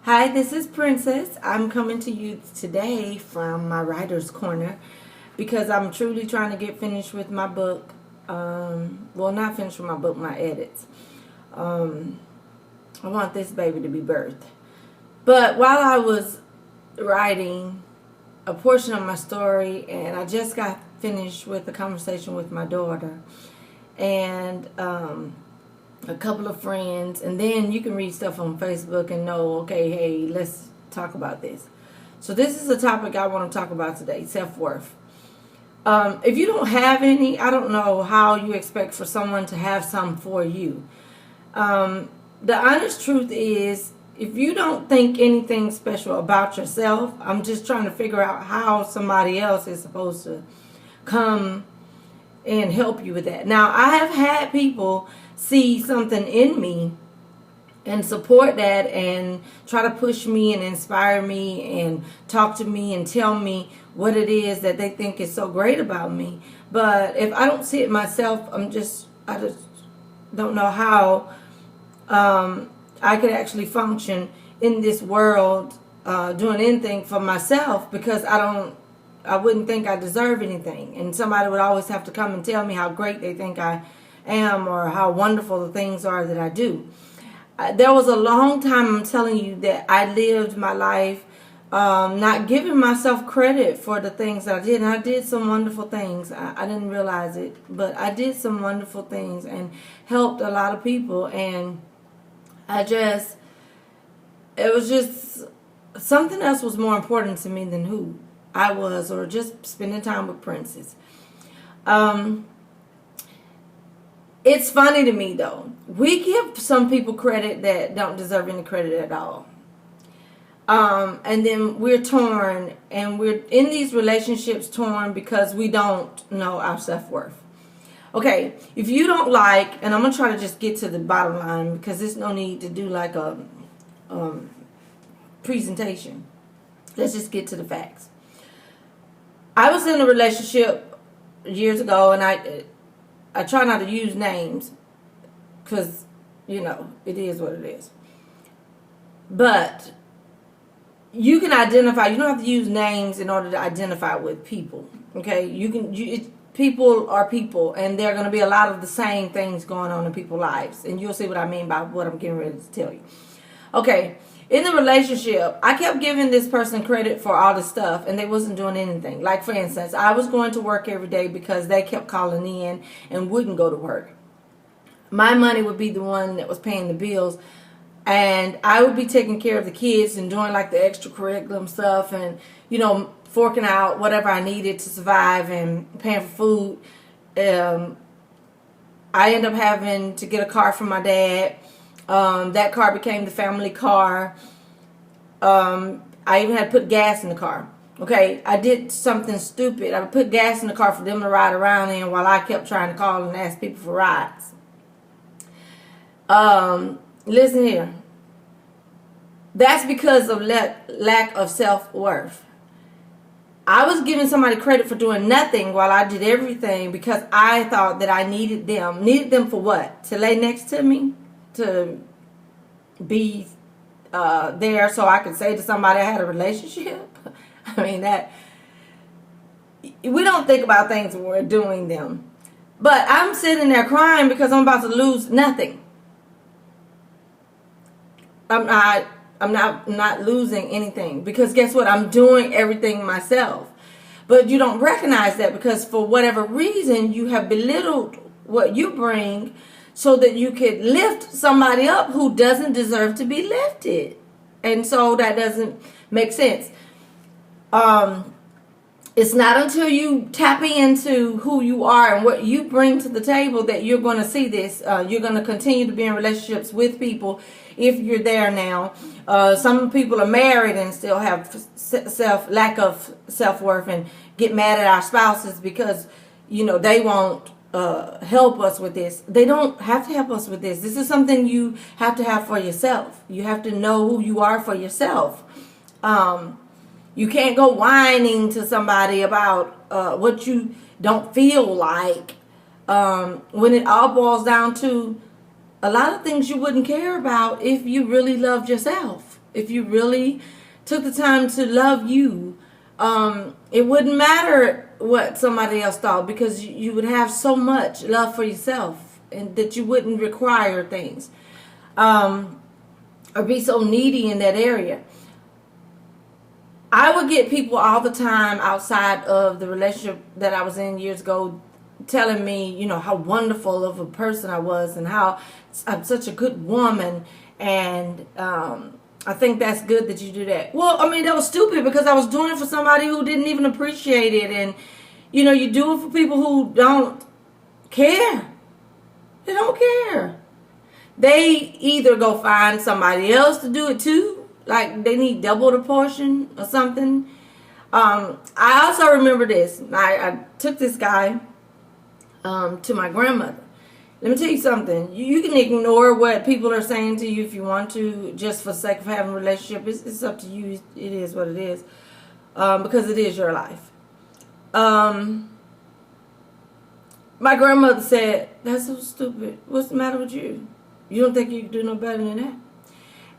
Hi, this is Princess. I'm coming to you today from my writer's corner because I'm truly trying to get finished with my book. Well, not finished with my book, my edits. I want this baby to be birthed. But while I was writing a portion of my story, and I just got finished with a conversation with my daughter and a couple of friends, and then you can read stuff on Facebook and know, okay, hey, let's talk about this. So this is a topic I want to talk about today: self-worth. If you don't have any, I don't know how you expect for someone to have some for you. The honest truth is, if you don't think anything special about yourself, I'm just trying to figure out how somebody else is supposed to come and help you with that. Now, I have had people see something in me and support that and try to push me and inspire me and talk to me and tell me what it is that they think is so great about me. But if I don't see it myself, I just don't know how I could actually function in this world doing anything for myself, because I wouldn't think I deserve anything. And somebody would always have to come and tell me how great they think I am or how wonderful the things are that I do. There was a long time, I'm telling you, that I lived my life not giving myself credit for the things that I did. And I did some wonderful things. I didn't realize it, but I did some wonderful things and helped a lot of people. And it was just something else was more important to me than who I was, or just spending time with Princess. It's funny to me, though. We give some people credit that don't deserve any credit at all. And then we're torn, and we're in these relationships torn because we don't know our self-worth. Okay, if you don't like, and I'm going to try to just get to the bottom line because there's no need to do like a presentation. Let's just get to the facts. I was in a relationship years ago, and I try not to use names because, it is what it is. But you can identify. You don't have to use names in order to identify with people. Okay, people are people, and there are going to be a lot of the same things going on in people's lives, and you'll see what I mean by what I'm getting ready to tell you. Okay, in the relationship, I kept giving this person credit for all the stuff, and they wasn't doing anything. Like, for instance, I was going to work every day because they kept calling in and wouldn't go to work. My money would be the one that was paying the bills, and I would be taking care of the kids and doing like the extracurricular stuff and, forking out whatever I needed to survive and paying for food. I ended up having to get a car from my dad. That car became the family car. I even had to put gas in the car. Okay, I did something stupid. I put gas in the car for them to ride around in while I kept trying to call and ask people for rides. Listen here. That's because of lack of self-worth. I was giving somebody credit for doing nothing while I did everything because I thought that I needed them. Needed them for what? To lay next to me? To be there so I could say to somebody I had a relationship? I mean, that we don't think about things when we're doing them. But I'm sitting there crying because I'm about to lose nothing. I'm not losing anything, because guess what? I'm doing everything myself. But you don't recognize that because for whatever reason you have belittled what you bring so that you could lift somebody up who doesn't deserve to be lifted. And so that doesn't make sense. It's not until you tap into who you are and what you bring to the table that you're going to see this. You're going to continue to be in relationships with people if you're there now. Some people are married and still have lack of self-worth and get mad at our spouses because, they won't help us with this. They don't have to help us with this. This is something you have to have for yourself. You have to know who you are for yourself. You can't go whining to somebody about what you don't feel like when it all boils down to a lot of things you wouldn't care about if you really loved yourself. if you really took the time to love you, it wouldn't matter what somebody else thought, because you would have so much love for yourself, and that you wouldn't require things, or be so needy in that area. I would get people all the time outside of the relationship that I was in years ago telling me, how wonderful of a person I was, and how I'm such a good woman, and I think that's good that you do that. Well, I mean, that was stupid, because I was doing it for somebody who didn't even appreciate it. And, you do it for people who don't care. They don't care. They either go find somebody else to do it too, like they need double the portion or something. I also remember this. I took this guy to my grandmother. Let me tell you something. You can ignore what people are saying to you if you want to, just for the sake of having a relationship. It's up to you. It is what it is, because it is your life. My grandmother said, "That's so stupid. What's the matter with you? You don't think you can do no better than that?"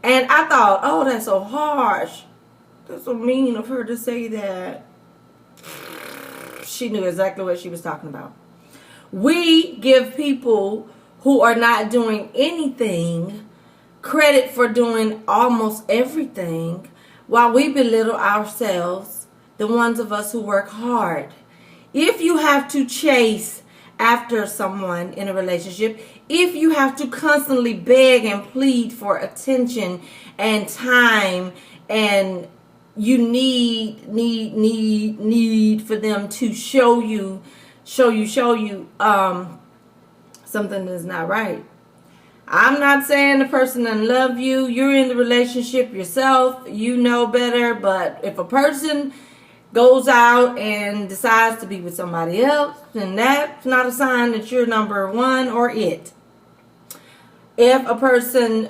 And I thought, oh, that's so harsh. That's so mean of her to say that. She knew exactly what she was talking about. We give people who are not doing anything credit for doing almost everything, while we belittle ourselves, the ones of us who work hard. If you have to chase after someone in a relationship, if you have to constantly beg and plead for attention and time, and you need for them to show you something is not right. I'm not saying the person doesn't love you. You're in the relationship yourself. You know better. But if a person goes out and decides to be with somebody else, then that's not a sign that you're number one or it. If a person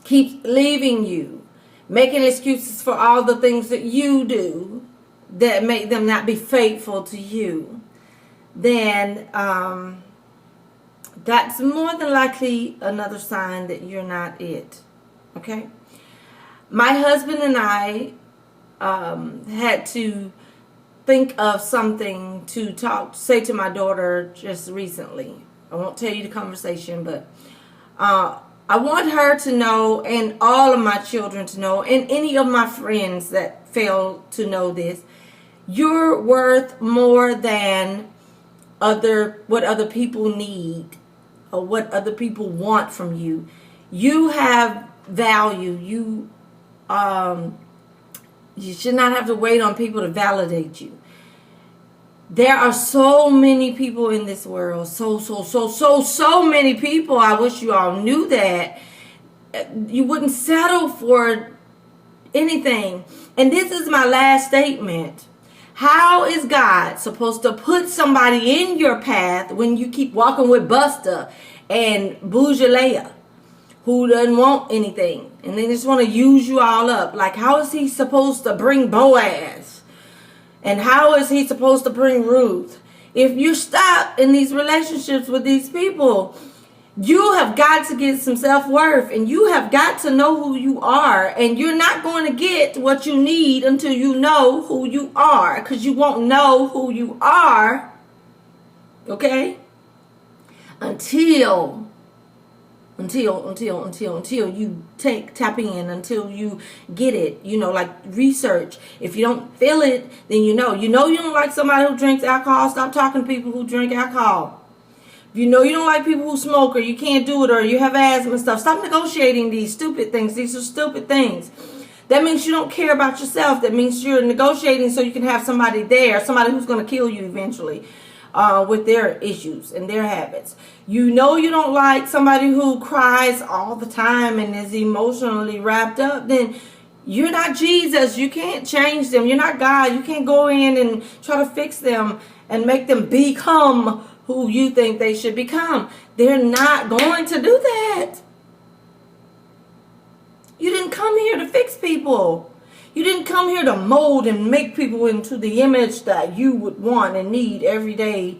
keeps leaving you, making excuses for all the things that you do that make them not be faithful to you, then that's more than likely another sign that you're not it. Okay? My husband and I had to think of something to say to my daughter just recently. I won't tell you the conversation, but I want her to know, and all of my children to know, and any of my friends that fail to know this: you're worth more than what other people need or what other people want from you. You have value. You should not have to wait on people to validate you. There are so many people in this world. So many people. I wish you all knew that. You wouldn't settle for anything. And this is my last statement. How is God supposed to put somebody in your path when you keep walking with Buster and Boujaleia, who doesn't want anything, and they just want to use you all up? Like, how is he supposed to bring Boaz? And how is he supposed to bring Ruth? If you stop in these relationships with these people, you have got to get some self-worth, and you have got to know who you are. And you're not going to get what you need until you know who you are, because you won't know who you are, okay, until you tap in, until you get it, like research. If you don't feel it, then you don't like somebody who drinks alcohol, stop talking to people who drink alcohol. If you don't like people who smoke, or you can't do it, or you have asthma and stuff, stop negotiating these stupid things. These are stupid things. That means you don't care about yourself. That means you're negotiating so you can have somebody there, somebody who's going to kill you eventually. With their issues and their habits. You don't like somebody who cries all the time and is emotionally wrapped up, then you're not Jesus. You can't change them. You're not God. You can't go in and try to fix them and make them become who you think they should become. They're not going to do that. You didn't come here to fix people. You didn't come here to mold and make people into the image that you would want and need every day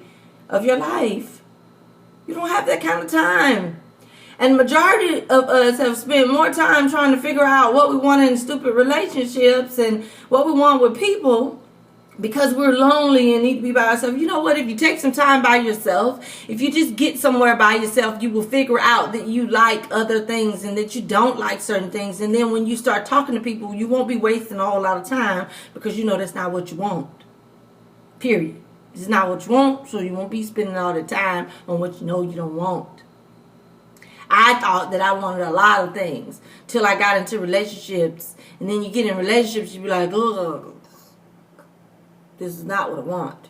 of your life. You don't have that kind of time. And majority of us have spent more time trying to figure out what we want in stupid relationships and what we want with people because we're lonely and need to be by ourselves. You know what? If you take some time by yourself, if you just get somewhere by yourself, you will figure out that you like other things and that you don't like certain things. And then when you start talking to people, you won't be wasting a whole lot of time because you know that's not what you want. Period. It's not what you want, so you won't be spending all the time on what you know you don't want. I thought that I wanted a lot of things till I got into relationships. And then you get in relationships, you be like, ugh, this is not what I want.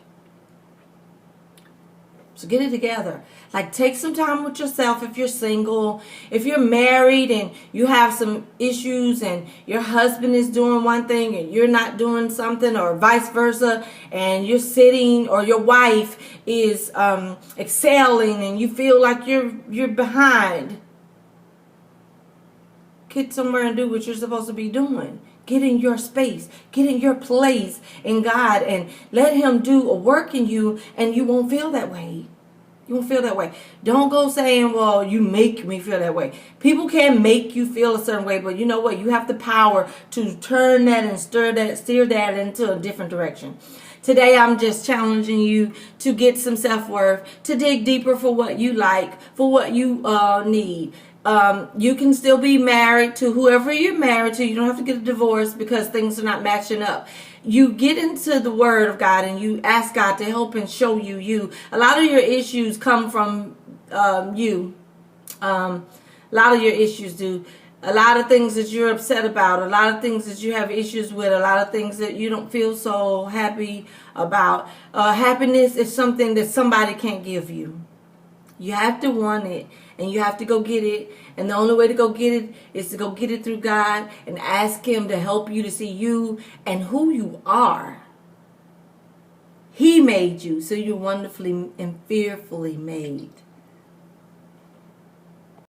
So get it together. Like, take some time with yourself if you're single. If you're married and you have some issues and your husband is doing one thing and you're not doing something, or vice versa, and you're sitting, or your wife is excelling and you feel like you're behind, get somewhere and do what you're supposed to be doing. Get in your space. Get in your place in God and let Him do a work in you, and you won't feel that way. You won't feel that way. Don't go saying, well, you make me feel that way. People can make you feel a certain way, but you know what? You have the power to turn that and steer that into a different direction. Today, I'm just challenging you to get some self-worth, to dig deeper for what you like, for what you need. You can still be married to whoever you're married to. You don't have to get a divorce because things are not matching up. You get into the Word of God and you ask God to help and show you you. A lot of your issues come from you. A lot of your issues do. A lot of things that you're upset about. A lot of things that you have issues with. A lot of things that you don't feel so happy about. Happiness is something that somebody can't give you. You have to want it, and you have to go get it. And the only way to go get it is to go get it through God and ask Him to help you to see you and who you are. He made you, so you're wonderfully and fearfully made.